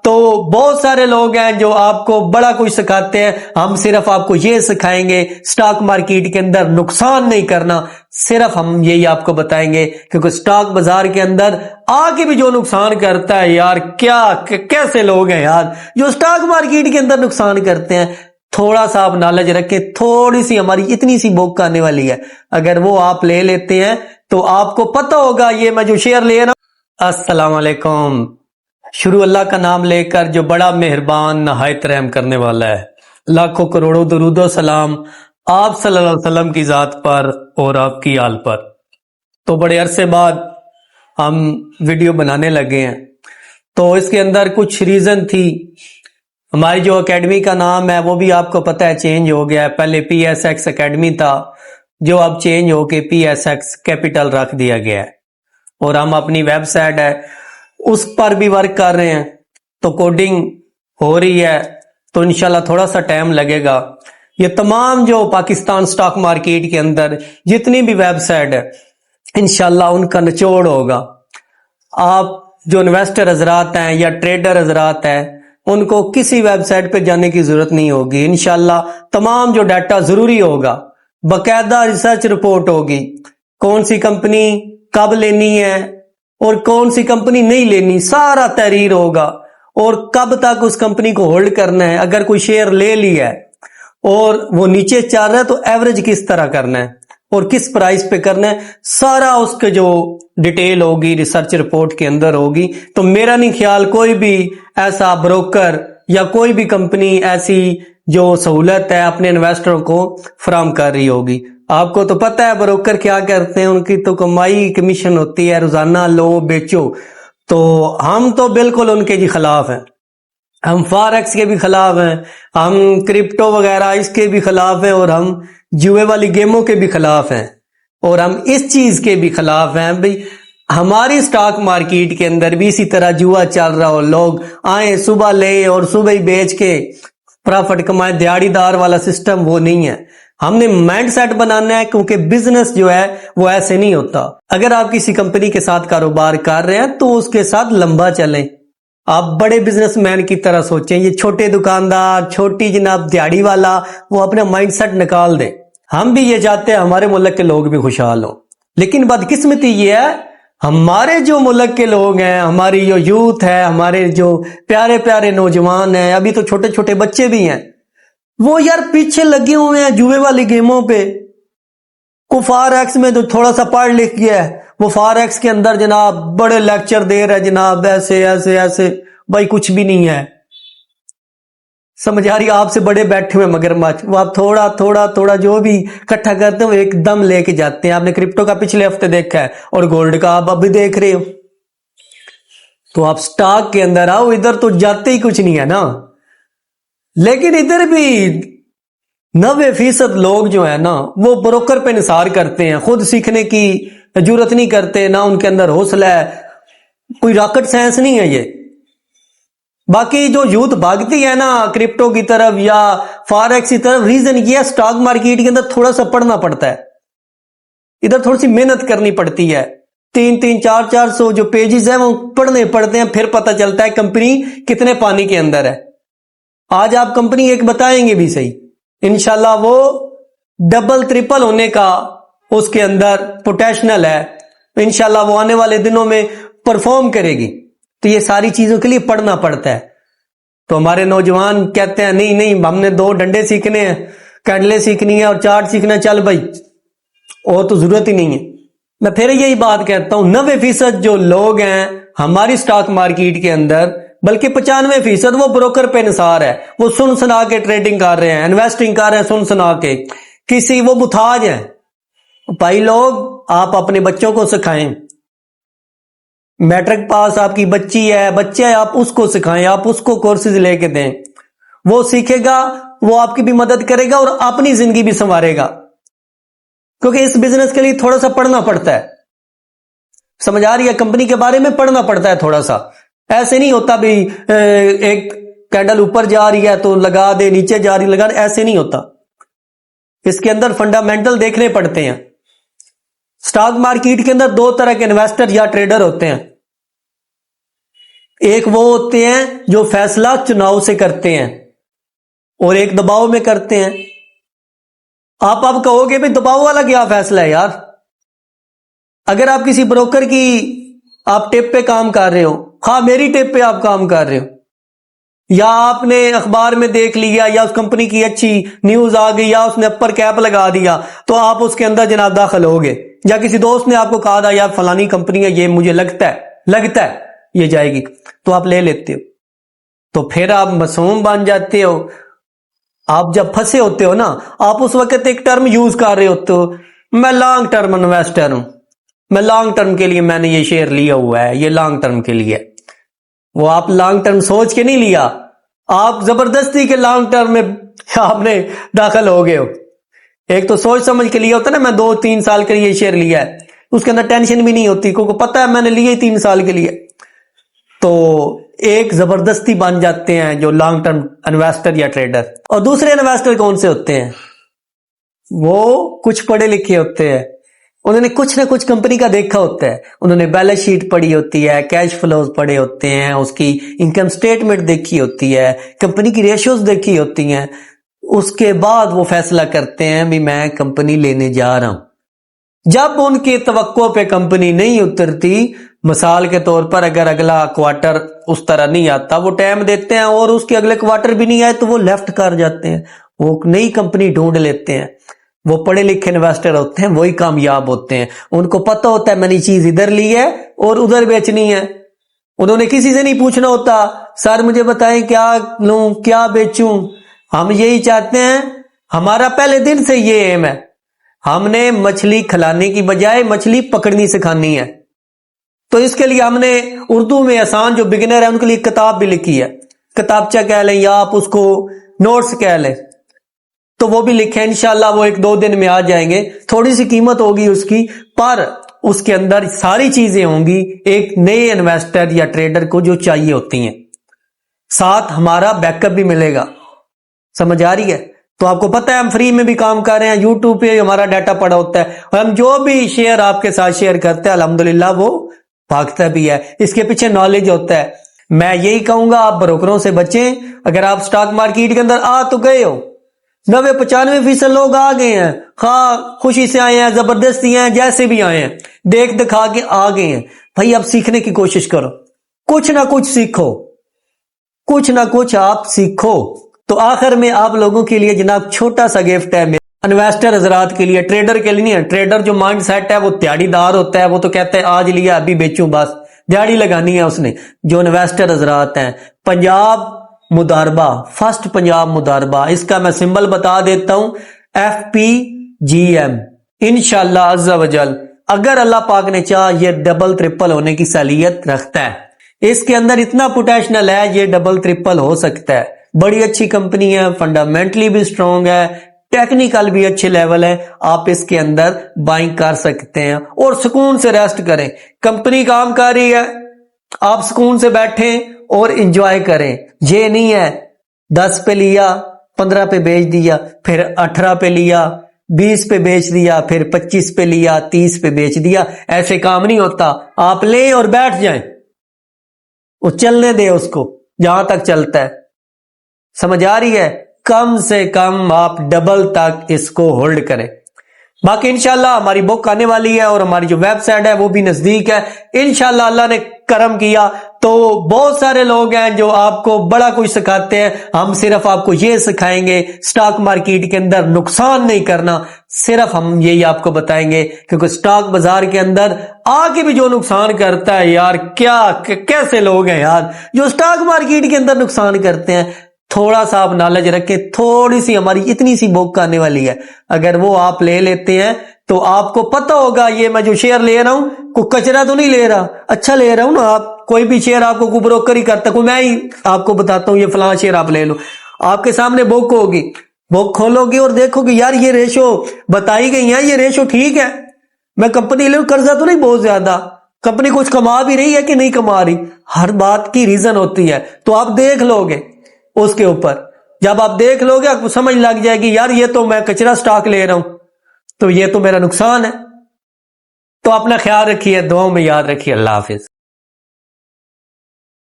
تو بہت سارے لوگ ہیں جو آپ کو بڑا کچھ سکھاتے ہیں، ہم صرف آپ کو یہ سکھائیں گے سٹاک مارکیٹ کے اندر نقصان نہیں کرنا، صرف ہم یہی آپ کو بتائیں گے، کیونکہ سٹاک بازار کے اندر آ کے بھی جو نقصان کرتا ہے یار، کیسے لوگ ہیں یار جو سٹاک مارکیٹ کے اندر نقصان کرتے ہیں۔ تھوڑا سا آپ نالج رکھیں، تھوڑی سی ہماری اتنی سی بک آنے والی ہے، اگر وہ آپ لے لیتے ہیں تو آپ کو پتہ ہوگا یہ میں جو شیئر لے رہا ہوں۔ السلام علیکم، شروع اللہ کا نام لے کر جو بڑا مہربان نہایت رحم کرنے والا ہے، لاکھوں کروڑوں درود و سلام آپ صلی اللہ علیہ وسلم کی ذات پر اور آپ کی آل پر۔ تو بڑے عرصے بعد ہم ویڈیو بنانے لگے ہیں، تو اس کے اندر کچھ ریزن تھی۔ ہماری جو اکیڈمی کا نام ہے وہ بھی آپ کو پتہ ہے چینج ہو گیا ہے، پہلے پی ایس ایکس اکیڈمی تھا، جو اب چینج ہو کے پی ایس ایکس کیپٹل رکھ دیا گیا ہے، اور ہم اپنی ویب سائٹ ہے اس پر بھی ورک کر رہے ہیں، تو کوڈنگ ہو رہی ہے، تو انشاءاللہ تھوڑا سا ٹائم لگے گا۔ یہ تمام جو پاکستان سٹاک مارکیٹ کے اندر جتنی بھی ویب سائٹ ہے انشاءاللہ ان کا نچوڑ ہوگا۔ آپ جو انویسٹر حضرات ہیں یا ٹریڈر حضرات ہیں ان کو کسی ویب سائٹ پہ جانے کی ضرورت نہیں ہوگی، انشاءاللہ تمام جو ڈیٹا ضروری ہوگا، باقاعدہ ریسرچ رپورٹ ہوگی، کون سی کمپنی کب لینی ہے اور کون سی کمپنی نہیں لینی، سارا تحریر ہوگا، اور کب تک اس کمپنی کو ہولڈ کرنا ہے، اگر کوئی شیئر لے لیا ہے اور وہ نیچے چل رہا ہے تو ایوریج کس طرح کرنا ہے اور کس پرائس پہ کرنا ہے، سارا اس کے جو ڈیٹیل ہوگی ریسرچ رپورٹ کے اندر ہوگی۔ تو میرا نہیں خیال کوئی بھی ایسا بروکر یا کوئی بھی کمپنی ایسی جو سہولت ہے اپنے انویسٹروں کو فراہم کر رہی ہوگی۔ آپ کو تو پتہ ہے بروکر کیا کرتے ہیں، ان کی تو کمائی کمیشن ہوتی ہے، روزانہ لو بیچو، تو ہم تو بالکل ان کے خلاف ہیں، ہم فاریکس کے بھی خلاف ہیں، ہم کرپٹو وغیرہ اس کے بھی خلاف ہیں، اور ہم جوئے والی گیموں کے بھی خلاف ہیں، اور ہم اس چیز کے بھی خلاف ہیں بھئی ہماری سٹاک مارکیٹ کے اندر بھی اسی طرح جوا چل رہا ہو، لوگ آئیں صبح لے اور صبح ہی بیچ کے پرافٹ کمائیں، دیہڑی دار والا سسٹم وہ نہیں ہے۔ ہم نے مائنڈ سیٹ بنانا ہے، کیونکہ بزنس جو ہے وہ ایسے نہیں ہوتا۔ اگر آپ کسی کمپنی کے ساتھ کاروبار کر رہے ہیں تو اس کے ساتھ لمبا چلیں، آپ بڑے بزنس مین کی طرح سوچیں، یہ چھوٹے دکاندار، چھوٹی جناب دیہڑی والا، وہ اپنا مائنڈ سیٹ نکال دیں۔ ہم بھی یہ چاہتے ہیں ہمارے ملک کے لوگ بھی خوشحال ہوں، لیکن بدقسمتی یہ ہے ہمارے جو ملک کے لوگ ہیں، ہماری جو یوتھ ہے، ہمارے جو پیارے پیارے نوجوان ہیں، ابھی تو چھوٹے چھوٹے بچے بھی ہیں، وہ یار پیچھے لگے ہوئے ہیں جوئے والی گیموں پہ۔ کو فاریکس میں جو تھوڑا سا پڑھ لکھ گیا ہے وہ فاریکس کے اندر جناب بڑے لیکچر دے رہا ہے، جناب ایسے ایسے ایسے، بھائی کچھ بھی نہیں ہے، سمجھ آ رہی؟ آپ سے بڑے بیٹھے ہوئے مگرمچھ، وہ آپ تھوڑا تھوڑا تھوڑا جو بھی اکٹھا کرتے ہیں وہ ایک دم لے کے جاتے ہیں۔ آپ نے کرپٹو کا پچھلے ہفتے دیکھا ہے اور گولڈ کا آپ اب بھی دیکھ رہے ہو، تو آپ سٹاک کے اندر آؤ، ادھر تو جاتے ہی کچھ نہیں ہے نا۔ لیکن ادھر بھی 90% لوگ جو ہے نا وہ بروکر پہ انحصار کرتے ہیں، خود سیکھنے کی ضرورت نہیں کرتے، نہ ان کے اندر حوصلہ ہے، کوئی راکٹ سائنس نہیں ہے یہ۔ باقی جو یوتھ بھاگتی ہے نا کرپٹو کی طرف یا فاریکس کی طرف، ریزن یہ ہے سٹاک مارکیٹ کے اندر تھوڑا سا پڑھنا پڑتا ہے، ادھر تھوڑی سی محنت کرنی پڑتی ہے، 300-400 جو پیجز ہیں وہ پڑھنے پڑتے ہیں، پھر پتہ چلتا ہے کمپنی کتنے پانی کے اندر ہے۔ آج آپ کمپنی ایک بتائیں گے بھی صحیح، انشاءاللہ وہ ڈبل ٹرپل ہونے کا اس کے اندر پوٹینشل ہے، انشاءاللہ وہ آنے والے دنوں میں پرفارم کرے گی۔ تو یہ ساری چیزوں کے لیے پڑھنا پڑتا ہے۔ تو ہمارے نوجوان کہتے ہیں نہیں نہیں ہم نے 2 ڈنڈے سیکھنے ہیں، کینڈلیں سیکھنی ہے اور چارٹ سیکھنا ہے، چل بھائی اور تو ضرورت ہی نہیں ہے۔ میں پھر یہی بات کہتا ہوں، 90% جو لوگ ہیں ہماری سٹاک مارکیٹ کے اندر، بلکہ 95% وہ بروکر پہ انحصار ہے، وہ سن سنا کے ٹریڈنگ کر رہے ہیں، انویسٹنگ کر رہے ہیں سن سنا کے، کسی وہ محتاج ہیں۔ بھائی لوگ آپ اپنے بچوں کو سکھائیں، میٹرک پاس آپ کی بچی ہے، بچہ ہے، آپ اس کو سکھائیں، آپ اس کو کورسز لے کے دیں، وہ سیکھے گا، وہ آپ کی بھی مدد کرے گا اور اپنی زندگی بھی سنوارے گا، کیونکہ اس بزنس کے لیے تھوڑا سا پڑھنا پڑتا ہے، سمجھ آ رہی ہے؟ کمپنی کے بارے میں پڑھنا پڑتا ہے تھوڑا سا، ایسے نہیں ہوتا بھی ایک کینڈل اوپر جا رہی ہے تو لگا دے، نیچے جا رہی لگا دے، ایسے نہیں ہوتا، اس کے اندر فنڈامنٹل دیکھنے پڑتے ہیں۔ سٹاک مارکیٹ کے اندر 2 طرح کے انویسٹر یا ٹریڈر ہوتے ہیں، ایک وہ ہوتے ہیں جو فیصلہ چناؤ سے کرتے ہیں اور ایک دباؤ میں کرتے ہیں. آپ کہو گے بھائی دباؤ والا کیا فیصلہ ہے یار؟ اگر آپ کسی بروکر کی آپ ٹیپ پہ کام کر رہے ہو، ہاں میری ٹیپ پہ آپ کام کر رہے ہو، یا آپ نے اخبار میں دیکھ لیا یا اس کمپنی کی اچھی نیوز آ گئی یا اس نے اپر کیپ لگا دیا تو آپ اس کے اندر جناب داخل ہو گئے، یا کسی دوست نے آپ کو کہا تھا یار فلانی کمپنی ہے یہ مجھے لگتا ہے یہ جائے گی، تو آپ لے لیتے ہو. تو پھر آپ معصوم بن جاتے ہو. آپ جب پھنسے ہوتے ہو نا، آپ اس وقت ایک ٹرم یوز کر رہے ہوتے ہو، میں لانگ ٹرم انویسٹر ہوں، میں لانگ ٹرم کے لیے میں نے یہ شیئر لیا ہوا ہے، یہ لانگ ٹرم کے لیے. وہ آپ لانگ ٹرم سوچ کے نہیں لیا، آپ زبردستی کے لانگ ٹرم میں آپ نے داخل ہو گئے ہو. ایک تو سوچ سمجھ کے لیا ہوتا ہے نا، میں 2-3 سال کے لیے یہ شیئر لیا ہے، اس کے اندر ٹینشن بھی نہیں ہوتی کیونکہ پتا ہے میں نے لیے ہی 3 سال کے لیے. تو ایک زبردستی بن جاتے ہیں جو لانگ ٹرم انویسٹر یا ٹریڈر. اور دوسرے انویسٹر کون سے ہوتے ہیں؟ وہ کچھ پڑھے لکھے ہوتے ہیں، انہوں نے کچھ نہ کچھ کمپنی کا دیکھا ہوتا ہے، انہوں نے بیلنس شیٹ پڑھی ہوتی ہے، کیش فلوز پڑھے ہوتے ہیں، اس کی انکم سٹیٹمنٹ دیکھی ہوتی ہے، کمپنی کی ریشیوز دیکھی ہوتی ہیں. اس کے بعد وہ فیصلہ کرتے ہیں بھی میں کمپنی لینے جا رہا ہوں. جب ان کی توقع پہ کمپنی نہیں اترتی، مثال کے طور پر اگر اگلا کوارٹر اس طرح نہیں آتا، وہ ٹائم دیتے ہیں اور اس کے اگلے کوارٹر بھی نہیں آئے تو وہ لیفٹ کر جاتے ہیں، وہ نئی کمپنی ڈھونڈ لیتے ہیں. وہ پڑھے لکھے انویسٹر ہوتے ہیں، وہی کامیاب ہوتے ہیں. ان کو پتہ ہوتا ہے میں نے چیز ادھر لی ہے اور ادھر بیچنی ہے. انہوں نے کسی سے نہیں پوچھنا ہوتا سر مجھے بتائیں کیا لوں کیا بیچوں، ہم یہی چاہتے ہیں، ہمارا پہلے دن سے یہ ایم ہے، ہم نے مچھلی کھلانے کی بجائے مچھلی پکڑنی سکھانی ہے. تو اس کے لیے ہم نے اردو میں آسان جو بگنر ہے ان کے لیے کتاب بھی لکھی ہے، کتابچہ کہہ لیں یا آپ اس کو نوٹس کہہ لیں، تو وہ بھی لکھیں. انشاءاللہ وہ 1-2 دن میں آ جائیں گے. تھوڑی سی قیمت ہوگی اس کی، پر اس کے اندر ساری چیزیں ہوں گی ایک نئے انویسٹر یا ٹریڈر کو جو چاہیے ہوتی ہیں. ساتھ ہمارا بیک اپ بھی ملے گا. سمجھ آ رہی ہے؟ تو آپ کو پتہ ہے ہم فری میں بھی کام کر رہے ہیں، یوٹیوب پہ ہمارا ڈیٹا پڑا ہوتا ہے، اور ہم جو بھی شیئر آپ کے ساتھ شیئر کرتے ہیں الحمدللہ وہ بھاگتا بھی ہے. اس کے پیچھے نالج ہوتا ہے. میں یہی کہوں گا آپ بروکروں سے بچیں. اگر آپ سٹاک مارکیٹ کے اندر آ تو گئے ہو، 90-95% لوگ آ گئے ہیں، خواہ خوشی سے آئے ہیں، زبردستی ہیں، جیسے بھی آئے ہیں، دیکھ دکھا کے آ گئے ہیں. بھائی اب سیکھنے کی کوشش کرو، کچھ نہ کچھ سیکھو، کچھ نہ کچھ آپ سیکھو. تو آخر میں آپ لوگوں کے لیے جناب چھوٹا سا گفٹ ہے، انویسٹر حضرات کے لیے، ٹریڈر کے لیے نہیں ہے. ٹریڈر جو مائنڈ سیٹ ہے وہ دیہڑی دار ہوتا ہے، وہ تو کہتا ہے آج لیا ابھی بیچوں، بس دیہڑی لگانی ہے اس نے. جو انویسٹر حضرات ہیں، پنجاب مداربہ، فرسٹ پنجاب مداربہ، اس کا میں سمبل بتا دیتا ہوں، FPGM. انشاءاللہ عز و جل اگر اللہ پاک نے چاہ یہ ڈبل ٹرپل ہونے کی صلاحیت رکھتا ہے. اس کے اندر اتنا پوٹینشیل ہے، یہ ڈبل ٹرپل ہو سکتا ہے. بڑی اچھی کمپنی ہے، فنڈامنٹلی بھی سٹرونگ ہے، ٹیکنیکل بھی اچھے لیول ہے. آپ اس کے اندر بائنگ کر سکتے ہیں اور سکون سے ریسٹ کریں. کمپنی کام کر رہی ہے، آپ سکون سے بیٹھیں اور انجوائے کریں. یہ نہیں ہے 10 پہ لیا، 15 پہ بیچ دیا، پھر 18 پہ لیا، 20 پہ بیچ دیا، پھر 25 پہ لیا، 30 پہ بیچ دیا. ایسے کام نہیں ہوتا. آپ لیں اور بیٹھ جائیں، وہ چلنے دیں اس کو جہاں تک چلتا ہے. سمجھ آ رہی ہے؟ کم سے کم آپ ڈبل تک اس کو ہولڈ کریں. باقی انشاءاللہ ہماری بک آنے والی ہے اور ہماری جو ویب سائٹ ہے وہ بھی نزدیک ہے. انشاءاللہ اللہ نے کرم کیا تو بہت سارے لوگ ہیں جو آپ کو بڑا کچھ سکھاتے ہیں. ہم صرف آپ کو یہ سکھائیں گے سٹاک مارکیٹ کے اندر نقصان نہیں کرنا. صرف ہم یہی آپ کو بتائیں گے، کیونکہ سٹاک بازار کے اندر آ کے بھی جو نقصان کرتا ہے یار، کیا کیسے لوگ ہیں یار جو سٹاک مارکیٹ کے اندر نقصان کرتے ہیں. تھوڑا سا آپ نالج رکھیں. تھوڑی سی ہماری اتنی سی بک آنے والی ہے، اگر وہ آپ لے لیتے ہیں تو آپ کو پتہ ہوگا یہ میں جو شیئر لے رہا ہوں کوئی کچرا تو نہیں لے رہا، اچھا لے رہا ہوں نا. آپ کوئی بھی شیئر آپ کو کوئی بروکر ہی کرتا، کوئی میں ہی آپ کو بتاتا ہوں یہ فلاں شیئر آپ لے لو، آپ کے سامنے بک ہوگی، بک کھولو گے اور دیکھو گے یار یہ ریشو بتائی گئی ہیں، یہ ریشو ٹھیک ہے. میں کمپنی لے قرضہ تو نہیں بہت زیادہ، کمپنی کچھ کما بھی رہی ہے کہ نہیں کما رہی، ہر بات کی ریزن ہوتی ہے. تو آپ دیکھ لو گے اس کے اوپر، جب آپ دیکھ لو گے آپ کو سمجھ لگ جائے گی یار یہ تو میں کچرا سٹاک لے رہا ہوں، تو یہ تو میرا نقصان ہے. تو اپنا خیال رکھیے، دعاؤں میں یاد رکھیے. اللہ حافظ.